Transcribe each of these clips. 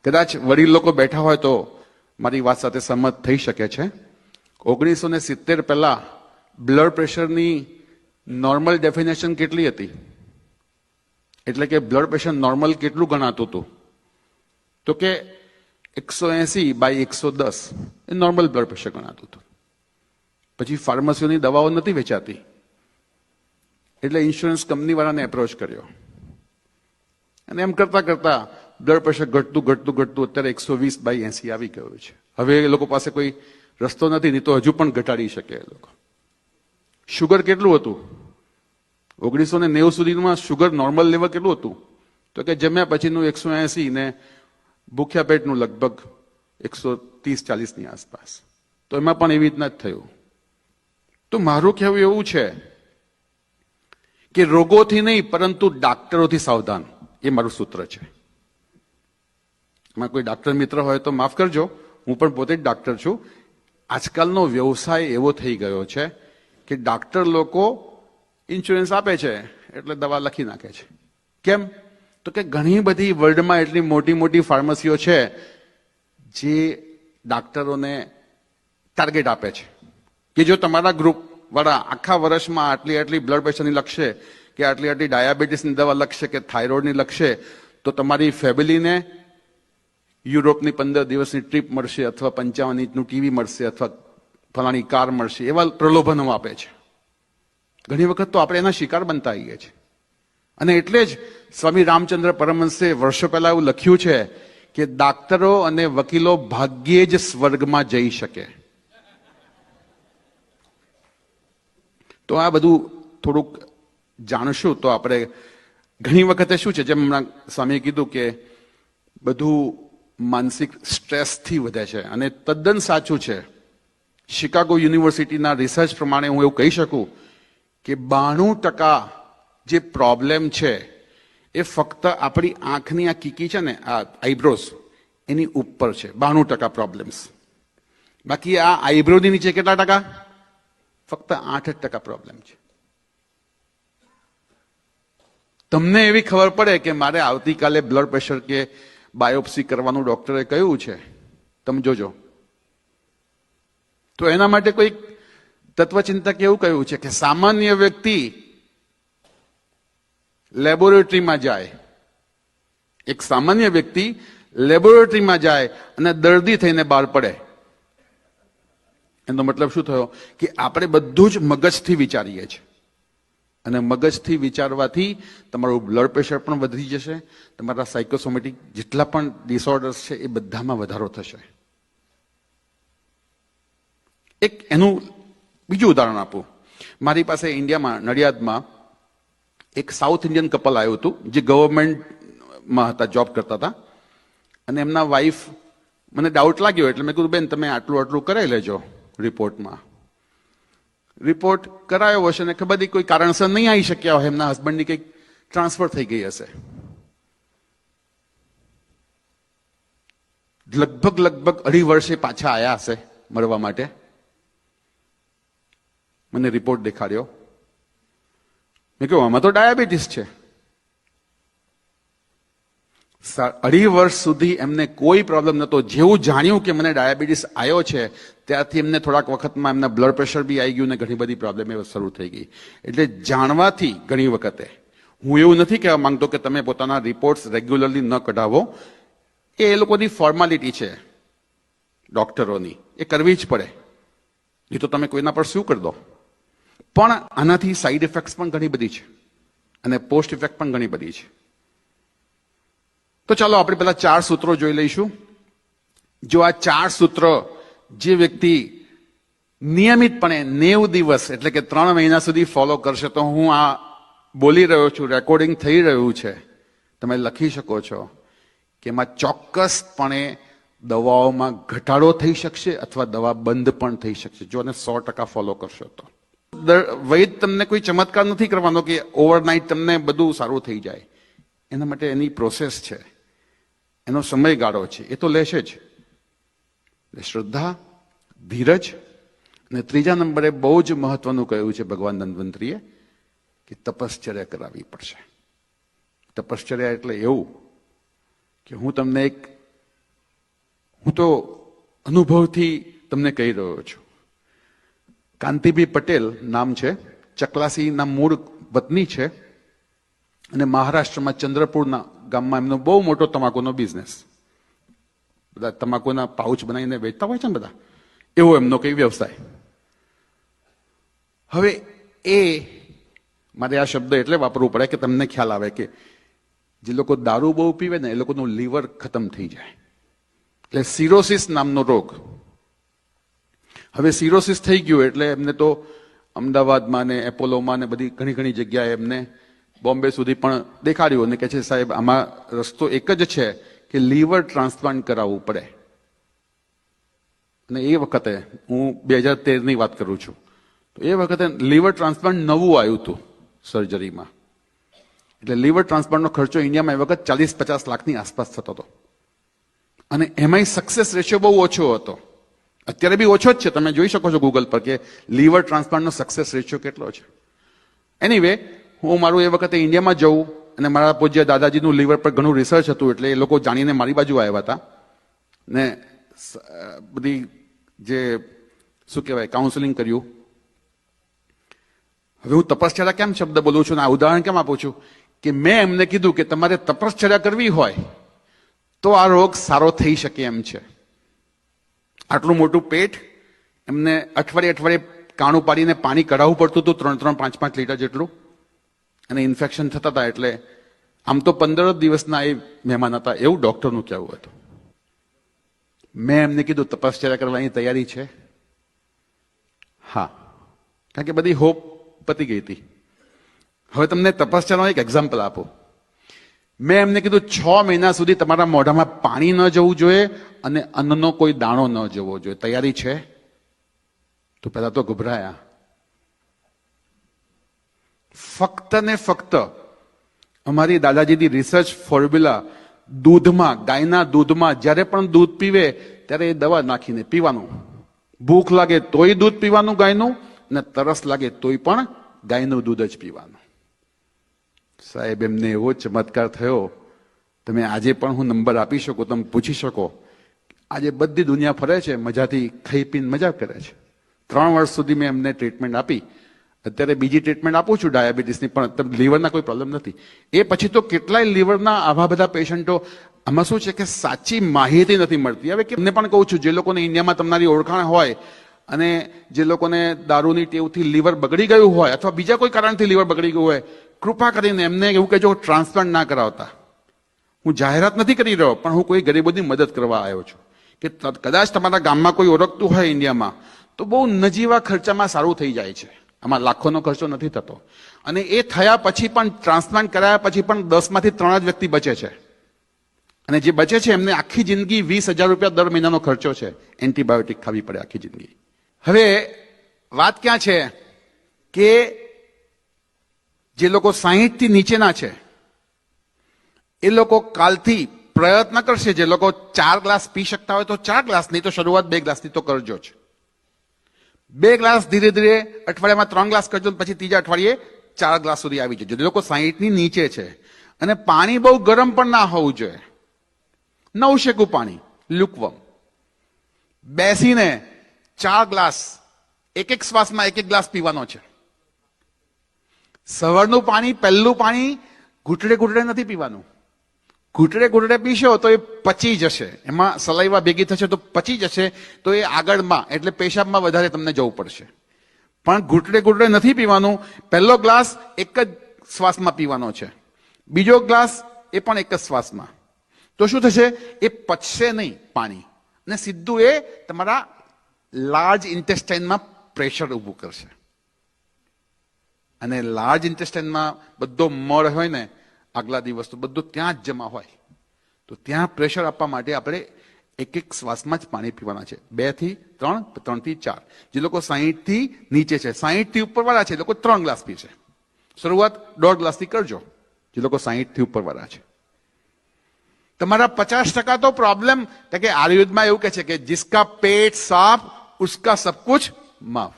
કદાચ વડીલ લોકો બેઠા હોય તો મારી વાત સાથે સંમત થઈ શકે છે. 1970 પહેલા બ્લડ પ્રેશરની નોર્મલ ડેફિનેશન કેટલી હતી? એટલે કે બ્લડ પ્રેશર નોર્મલ કેટલું ગણાતું હતું? તો કે 180/110 એ નોર્મલ બ્લડ પ્રેશર ગણાતું હતું. પછી ફાર્મસીઓની દવાઓ નથી વેચાતી એટલે ઇન્સ્યોરન્સ કંપની વાળાને એપ્રોચ કર્યો અને એમ કરતા કરતા બ્લડ પ્રેશર ઘટતું અત્યારે 120/80 આવી ગયું છે. હવે એ લોકો પાસે કોઈ રસ્તો નથી, નહીં તો હજુ પણ ઘટાડી શકે એ લોકો. શુગર કેટલું હતું 1990 સુધીમાં? શુગર નોર્મલ લેવલ કેટલું હતું? તો કે જમ્યા પછીનું 180 ને ભૂખ્યા પેટનું લગભગ 130-40ની આસપાસ. તો એમાં પણ એવી રીતના જ થયું. તો મારું કહેવું એવું છે કે રોગોથી નહીં પરંતુ ડાક્ટરોથી સાવધાન, એ મારું સૂત્ર છે. એમાં કોઈ ડાક્ટર મિત્ર હોય તો માફ કરજો, હું પણ પોતે જ ડાક્ટર છું. આજકાલનો વ્યવસાય એવો થઈ ગયો છે કે ડાક્ટર લોકો ઇન્સ્યોરન્સ આપે છે એટલે દવા લખી નાખે છે. કેમ? તો કે ઘણી બધી વર્લ્ડમાં એટલી મોટી મોટી ફાર્મસીઓ છે જે ડાક્ટરોને ટાર્ગેટ આપે છે કે જો તમારા ગ્રુપ વાળા આખા વર્ષમાં આટલી બ્લડ પ્રેશરની લખશે કે આટલી ડાયાબિટીસની દવા લખશે કે થાઇરોઇડની લખશે તો તમારી ફેમિલીને યુરોપની 15 દિવસની ટ્રીપ મળશે અથવા 55 ઇંચનું ટીવી મળશે અથવા ફલાણી કાર મળશે, એવા પ્રલોભનો આપે છે. ઘણી વખત તો આપણે એના શિકાર બનતા આવીએ છીએ. અને એટલે જ સ્વામી રામચંદ્ર પરમહંસે વર્ષો પહેલા એવું લખ્યું છે કે ડાક્ટરો અને વકીલો ભાગ્યે જ સ્વર્ગમાં જઈ શકે. તો આ બધું થોડુંક જાણશું તો આપણે ઘણી વખતે શું છે, જેમ હમણાં સ્વામીએ કીધું કે બધું માનસિક સ્ટ્રેસથી વધે છે અને તદ્દન સાચું છે. શિકાગો યુનિવર્સિટીના રિસર્ચ પ્રમાણે હું એવું કહી શકું કે 92% જે પ્રોબ્લેમ છે એ ફક્ત આપણી આંખની આ કીકી છે ને, આ આઈબ્રોઝ, એની ઉપર છે. 92% પ્રોબ્લેમ્સ. બાકી આ આઈબ્રોની નીચે કેટલા ટકા? ફક્ત 8% પ્રોબ્લેમ છે. તમને એવી ખબર પડે કે મારે આવતીકાલે બ્લડ પ્રેશર કે બાયોપ્સી કરવાનું ડોક્ટરે કહ્યું છે, તમે જોજો. તો એના માટે કોઈ તત્વચિંતક એવું કહ્યું છે કે સામાન્ય વ્યક્તિ લેબોરેટરીમાં જાય, એક સામાન્ય વ્યક્તિ લેબોરેટરીમાં જાય અને દર્દી થઈને બહાર પડે. એનો મતલબ શું થયો કે આપણે બધું જ મગજથી વિચારીએ છીએ અને મગજથી વિચારવાથી તમારું બ્લડ પ્રેશર પણ વધી જશે, તમારા સાયકોસોમેટિક જેટલા પણ ડિસઓર્ડર્સ છે એ બધામાં વધારો થશે. એક એનું બીજું ઉદાહરણ આપું. મારી પાસે ઇન્ડિયામાં નડિયાદમાં એક સાઉથ ઇન્ડિયન કપલ આવ્યું હતું જે ગવર્મેન્ટમાં હતા, જોબ કરતા હતા. અને એમના વાઈફ, મને ડાઉટ લાગ્યો એટલે મેં કીધું બેન તમે આટલું કરાવી લેજો રિપોર્ટમાં. રિપોર્ટ કરાયો હશે ને ખબર કોઈ કારણસર નહીં આવી શક્યા હોય, એમના હસબન્ડની કંઈક ટ્રાન્સફર થઈ ગઈ હશે. લગભગ 2.5 વર્ષે પાછા આવ્યા હશે મળવા માટે. મને રિપોર્ટ દેખાડ્યો. મેં કહ્યું આમાં તો ડાયાબિટીસ છે. 2.5 વર્ષ સુધી એમને કોઈ પ્રોબ્લેમ નહોતો. જેવું જાણ્યું કે મને ડાયાબિટીસ આવ્યો છે ત્યારથી એમને થોડાક વખતમાં એમના બ્લડ પ્રેશર બી આવી ગયું ને ઘણી બધી પ્રોબ્લેમ એ શરૂ થઈ ગઈ. એટલે જાણવાથી ઘણી વખતે, હું એવું નથી કહેવા માંગતો કે તમે પોતાના રિપોર્ટ્સ રેગ્યુલરલી ન કઢાવો, એ લોકોની ફોર્માલિટી છે ડોક્ટરોની, એ કરવી જ પડે, નહીં તો તમે કોઈના પર શું કરી દો. પણ આનાથી સાઈડ ઇફેક્ટ્સ પણ ઘણી બધી છે અને પોસ્ટ ઇફેક્ટ પણ ઘણી બધી છે. તો ચાલો આપણે પેલા 4 સૂત્રો જોઈ લઈશું. જો આ 4 સૂત્ર જે વ્યક્તિ નિયમિતપણે 90 દિવસ એટલે કે 3 મહિના સુધી ફોલો કરશે, તો હું આ બોલી રહ્યો છું, રેકોર્ડિંગ થઈ રહ્યું છે, તમે લખી શકો છો કે એમાં ચોક્કસપણે દવાઓમાં ઘટાડો થઈ શકશે અથવા દવા બંધ પણ થઈ શકશે જો એને 100% ફોલો કરશો તો. વૈદ તમને કોઈ ચમત્કાર નથી કરવાનો કે ઓવરનાઇટ તમને બધું સારું થઈ જાય. એના માટે એની પ્રોસેસ છે, એનો સમયગાળો છે, એ તો લેશે જ. શ્રદ્ધા, ધીરજ અને 3જા નંબરે બહુ જ મહત્વનું કહ્યું છે ભગવાન ધન્વંતરીએ કે તપશ્ચર્યા કરાવવી પડશે. તપશ્ચર્યા એટલે એવું કે હું તમને એક હું તો અનુભવથી તમને કહી રહ્યો છું. કાંતિભાઈ પટેલ નામ છે, ચકલાસીના મૂળ વતની છે અને મહારાષ્ટ્રમાં ચંદ્રપુરના ગામમાં એમનો બહુ મોટો તમાકુનો બિઝનેસ, બધા તમાકુના પાઉચ બનાવીને વેચતા હોય છે ને બધા, એવો એમનો કઈ વ્યવસાય. હવે એ મારે આ શબ્દ એટલે વાપરવું પડે કે તમને ખ્યાલ આવે કે જે લોકો દારૂ બહુ પીવે ને એ લોકોનું લીવર ખતમ થઈ જાય, એટલે સિરોસિસ નામનો રોગ. હવે સિરોસિસ થઈ ગયું એટલે એમને તો અમદાવાદમાં ને એપોલોમાં ને બધી ઘણી ઘણી જગ્યાએ એમને બોમ્બે સુધી પણ દેખાડ્યું અને કહે છે સાહેબ આમાં રસ્તો એક જ છે કે લીવર ટ્રાન્સપ્લાન્ટ કરાવવું પડે. અને એ વખતે હું 2013ની વાત કરું છું, તો એ વખતે લીવર ટ્રાન્સપ્લાન્ટ નવું આવ્યું હતું સર્જરીમાં, એટલે લીવર ટ્રાન્સપ્લાન્ટનો ખર્ચો ઇન્ડિયામાં એ વખત 40-50 લાખની આસપાસ થતો હતો અને એમાંય સક્સેસ રેશિયો બહુ ઓછો હતો. અત્યારે બી ઓછો જ છે, તમે જોઈ શકો છો ગૂગલ પર કે લીવર ટ્રાન્સપ્લાન્ટનો સક્સેસ રેશિયો કેટલો છે. એનીવે હું મારું એ વખતે ઇન્ડિયામાં જવું અને મારા પૂજ્ય દાદાજીનું લીવર પર ઘણું રિસર્ચ હતું એટલે એ લોકો જાણીને મારી બાજુ આવ્યા હતા ને બધી જે શું કહેવાય કાઉન્સેલિંગ કર્યું. હવે હું તપશ્ચર્યા કેમ શબ્દ બોલું છું ને આ ઉદાહરણ કેમ આપું છું કે મેં એમને કીધું કે તમારે તપશ્ચર્યા કરવી હોય તો આ રોગ સારો થઈ શકે એમ છે. આટલું મોટું પેટ, એમને અઠવાડિયે કાણું પાડીને પાણી કઢાવવું પડતું હતું 3-3, 5-5 લીટર જેટલું, અને ઇન્ફેક્શન થતા હતા. એટલે આમ તો 15 દિવસના એ મહેમાન હતા એવું ડોક્ટરનું કહેવું હતું. મેં એમને કીધું તપશ્ચર્યા કરવાની તૈયારી છે? હા, કારણ કે બધી હોપ પતી ગઈ હતી. હવે તમને તપશ્ચર્યાનો એક એક્ઝામ્પલ આપું. મેં એમને કીધું 6 મહિના સુધી તમારા મોઢામાં પાણી ન જવું જોઈએ અને અન્નનો કોઈ દાણો ન જવો જોઈએ. તૈયારી છે? તો પહેલા તો ગભરાયા. ફક્ત ને ફક્ત અમારી દાદાજીની રિસર્ચ ફોર્મ્યુલા, દૂધમાં, ગાયના દૂધમાં જ્યારે પણ દૂધ પીવે ત્યારે એ દવા નાખીને પીવાનું. ભૂખ લાગે તોય દૂધ પીવાનું ગાયનું, ને તરસ લાગે તોય પણ ગાયનું દૂધ જ પીવાનું. સાહેબ એમને એવો ચમત્કાર થયો, તમે આજે પણ હું નંબર આપી શકું, તમે પૂછી શકો. આજે બધી દુનિયા ફરે છે, મજાથી ખાઈ પીને મજા કરે છે. 3 વર્ષ સુધી મેં એમને ટ્રીટમેન્ટ આપી. અત્યારે બીજી ટ્રીટમેન્ટ આપું છું ડાયાબિટીસની, પણ લીવરના કોઈ પ્રોબ્લેમ નથી. એ પછી તો કેટલાય લીવરના આવા બધા પેશન્ટો. આમાં શું છે કે સાચી માહિતી નથી મળતી. હવે એમને પણ કહું છું, જે લોકોને ઇન્ડિયામાં તમારી ઓળખાણ હોય અને જે લોકોને દારૂની ટેવથી લીવર બગડી ગયું હોય અથવા બીજા કોઈ કારણથી લીવર બગડી ગયું હોય, કૃપા કરીને એમને એવું કહેજો ટ્રાન્સપ્લાન્ટ ના કરાવતા. હું જાહેરાત નથી કરી રહ્યો, પણ હું કોઈ ગરીબોની મદદ કરવા આવ્યો છું કે કદાચ તમારા ગામમાં કોઈ ઓળખતું હોય ઇન્ડિયામાં તો બહુ નજીવા ખર્ચામાં સારું થઈ જાય છે. આમાં લાખોનો ખર્ચો નથી થતો. અને એ થયા પછી પણ, ટ્રાન્સપ્લાન્ટ કરાયા પછી પણ 10 માંથી 3 જ વ્યક્તિ બચે છે. અને જે બચે છે એમને આખી જિંદગી 20,000 રૂપિયા દર મહિનાનો ખર્ચો છે. એન્ટીબાયોટિક ખાવી પડે આખી જિંદગી. હવે વાત ક્યાં છે કે જે લોકો 60 થી નીચેના છે એ લોકો કાલથી પ્રયત્ન કરશે. જે લોકો 4 ગ્લાસ પી શકતા હોય તો 4 ગ્લાસ, નહીં તો શરૂઆત 2 ગ્લાસથી તો કરજો જ. 2 ગ્લાસ ધીરે ધીરે અઠવાડિયામાં 3 ગ્લાસ કરજો, પછી ત્રીજા અઠવાડિયે 4 ગ્લાસ સુધી આવી જજો. જે લોકો 60 ની નીચે છે. અને પાણી બહુ ગરમ પણ ના હોવું જોઈએ, નવશેકું પાણી, લ્યુકવર્મ. બેસીને 4 ગ્લાસ એક શ્વાસમાં 1 ગ્લાસ પીવાનો છે. સવારનું પાણી, પહેલું પાણી ઘૂંટડે ઘૂંટડે નથી પીવાનું. ઘૂંટડે ઘૂંટડે પીશો તો એ પચી જશે, એમાં સલાઈવા ભેગી થશે તો પચી જશે, તો એ આગળમાં એટલે પેશાબમાં વધારે તમને જવું પડશે. પણ ઘૂંટડે ઘૂંટડે નથી પીવાનું. પહેલો ગ્લાસ એક જ શ્વાસમાં પીવાનો છે, બીજો ગ્લાસ એ પણ એક જ શ્વાસમાં. તો શું થશે? એ પચશે નહીં પાણી, અને સીધું એ તમારા લાર્જ ઇન્ટેસ્ટાઇનમાં પ્રેશર ઊભું કરશે. અને લાર્જ ઇન્ટેસ્ટાઇનમાં બધો મળ હોય ને આગલા દિવસ તો બધું ત્યાં જ જમા હોય. તો ત્યાં પ્રેશર આપવા માટે આપણે એક શ્વાસમાં જ પાણી પીવાના છે. 2 થી 3, 3 થી 4. જે લોકો 60 થી નીચે છે, 60 થી ઉપર વાળા છે, એ લોકો 3 ગ્લાસ પીશે. શરૂઆત 1.5 ગ્લાસથી કરજો, જે લોકો 60 થી ઉપર વાળા છે. તમારા 50% તો પ્રોબ્લેમ કે આયુર્વેદમાં એવું કહે છે કે જિસકા પેટ સાફ ઉસકા સબ કુછ માફ.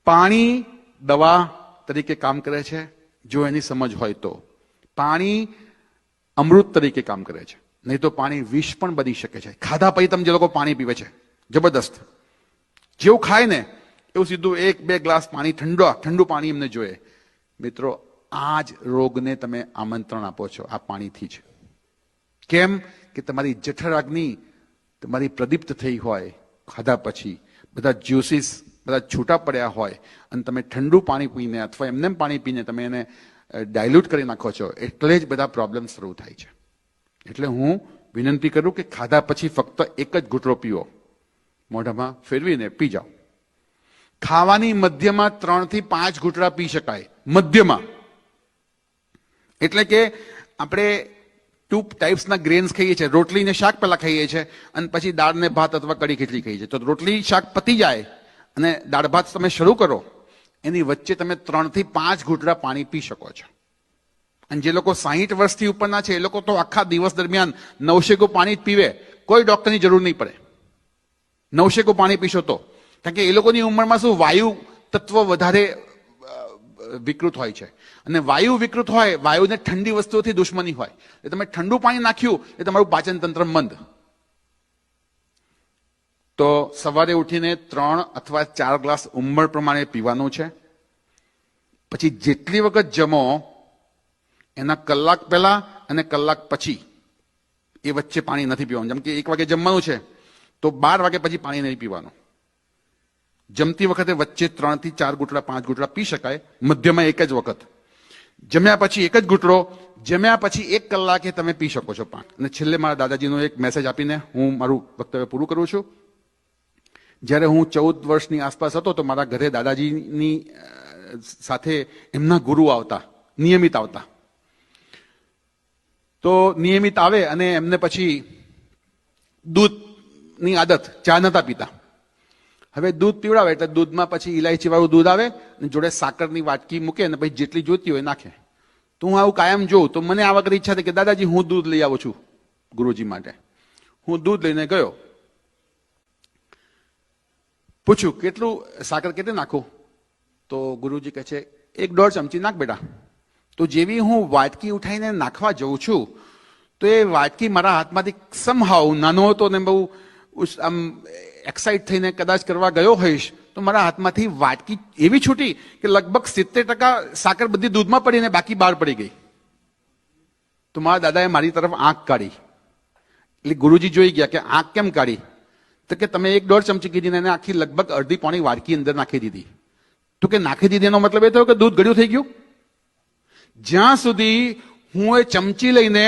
પાણી દવા તરીકે કામ કરે છે જો એની સમજ હોય તો. પાણી અમૃત તરીકે કામ કરે છે, નહીં તો પાણી વિષ પણ બની શકે છે. ખાધા પછી તમે જે લોકો પાણી પીવે છે જબરદસ્ત, જેવું ખાય ને એવું સીધું 1-2 ગ્લાસ પાણી ઠંડુ પાણી એમને જોઈએ. મિત્રો, આ જ રોગને તમે આમંત્રણ આપો છો આ પાણીથી જ. કેમ કે તમારી જઠરાગ્નિ તમારી પ્રદીપ્ત થઈ હોય, ખાધા પછી બધા જ્યુસીસ બધા છૂટા પડ્યા હોય અને તમે ઠંડુ પાણી પીને અથવા એમને પાણી પીને તમે એને ડાયલ્યુટ કરી નાખો છો, એટલે જ બધા પ્રોબ્લેમ શરૂ થાય છે. એટલે હું વિનંતી કરું કે ખાધા પછી ફક્ત એક જ ઘૂંટડો પીવો, મોઢામાં ફેરવીને પી જાઓ. ખાવાની મધ્યમાં 3 થી 5 ઘૂંટડા પી શકાય, મધ્યમાં. એટલે કે આપણે 2 ટાઈપ્સના ગ્રેન્સ ખાઈએ છીએ. રોટલી ને શાક પહેલા ખાઈએ છીએ અને પછી દાળ ને ભાત અથવા કઢી ખીચડી ખાઈએ છીએ. તો રોટલી શાક પતી જાય અને દાળ ભાત તમે શરૂ કરો, એની વચ્ચે તમે 3 થી 5 ઘૂંટડા પાણી પી શકો છો. અને જે લોકો 60 વર્ષથી ઉપરના છે એ લોકો તો આખા દિવસ દરમિયાન 900 પાણી જ પીવે, કોઈ ડોક્ટરની જરૂર નહીં પડે. 900 પાણી પીશો તો, કારણ કે એ લોકોની ઉંમરમાં શું વાયુ તત્વ વધારે વિકૃત હોય છે, અને વાયુ વિકૃત હોય, વાયુને ઠંડી વસ્તુઓથી દુશ્મની હોય. એટલે તમે ઠંડુ પાણી નાખ્યું એ તમારું પાચન તંત્ર મંદ. તો સવારે ઉઠીને 3 અથવા 4 ગ્લાસ ઉંમર પ્રમાણે પીવાનું છે. પછી જેટલી વખત જમો એના કલાક પહેલા અને કલાક પછી એ વચ્ચે પાણી નથી પીવાનું. જેમ કે 1 વાગે જમવાનું છે તો 12 વાગે પછી પાણી નહીં પીવાનું. જમતી વખતે વચ્ચે 3 થી 4 ઘૂંટડા 5 ઘૂંટડા પી શકાય, મધ્યમાં એક જ વખત. જમ્યા પછી એક જ ઘૂંટડો, જમ્યા પછી 1 કલાકે તમે પી શકો છો પાણી. અને છેલ્લે મારા દાદાજીનો એક મેસેજ આપીને હું મારું વક્તવ્ય પૂરું કરું છું. જ્યારે હું 14 વર્ષની આસપાસ હતો તો મારા ઘરે દાદાજીની સાથે એમના ગુરુ આવતા, નિયમિત આવતા. તો નિયમિત આવે અને એમને પછી દૂધની આદત, ચા નતા પીતા. હવે દૂધ પીવડાવે એટલે દૂધમાં પછી ઇલાયચી વાળું દૂધ આવે અને જોડે સાકરની વાટકી મૂકે અને પછી જેટલી જોઈતી હોય નાખે. તો હું આવું કાયમ જોઉં. તો મને આ વખતે ઈચ્છા થઈ કે દાદાજી હું દૂધ લઈ આવું છું ગુરુજી માટે. હું દૂધ લઈને ગયો, પૂછ્યું કેટલું સાકર કેટલી નાખું? તો ગુરુજી કહે છે 1-1.5 ચમચી નાખ બેટા. તો જેવી હું વાટકી ઉઠાઈને નાખવા જઉં છું તો એ વાટકી મારા હાથમાંથી સમહાવ, નાનો હતો ને બહુ આમ એક્સાઇટ થઈને કદાચ કરવા ગયો હોઈશ તો મારા હાથમાંથી વાટકી એવી છૂટી કે લગભગ 70% સાકર બધી દૂધમાં પડીને બાકી બહાર પડી ગઈ. તો મારા દાદાએ મારી તરફ આંખ કાઢી. એટલે ગુરુજી જોઈ ગયા કે આંખ કેમ કાઢી? તો કે તમે 1-1.5 ચમચી કીધી એને આખી લગભગ અડધી પોણી વાટકી અંદર નાખી દીધી. તો કે નાખી દીધી એનો મતલબ એ થયો કે દૂધ ગળ્યું થઈ ગયું? જ્યાં સુધી હું એ ચમચી લઈને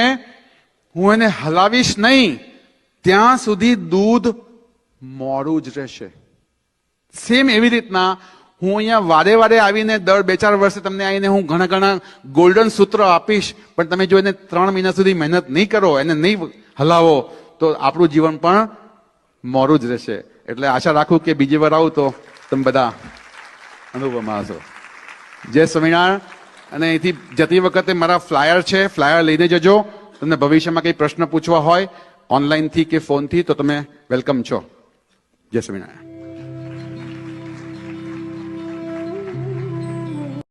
હું એને હલાવીશ નહીં ત્યાં સુધી દૂધ મોડું જ રહેશે. સેમ એવી રીતના હું અહીંયા વારે વારે આવીને દર 2-4 વર્ષે તમને આવીને હું ઘણા ગોલ્ડન સૂત્ર આપીશ, પણ તમે જો એને 3 મહિના સુધી મહેનત નહીં કરો, એને નહીં હલાવો તો આપણું જીવન પણ મોડું જ રહેશે. એટલે આશા રાખું કે બીજી વાર આવું તો તમે બધા અનુભવમાં હશો. જય સ્વામિનારાયણ. અને અહીંથી જતી વખતે મારા ફ્લાયર છે, ફ્લાયર લઈને જજો. તમને ભવિષ્યમાં કંઈ પ્રશ્ન પૂછવા હોય ઓનલાઈનથી કે ફોનથી તો તમે વેલકમ છો. જય સ્વામિનારાયણ.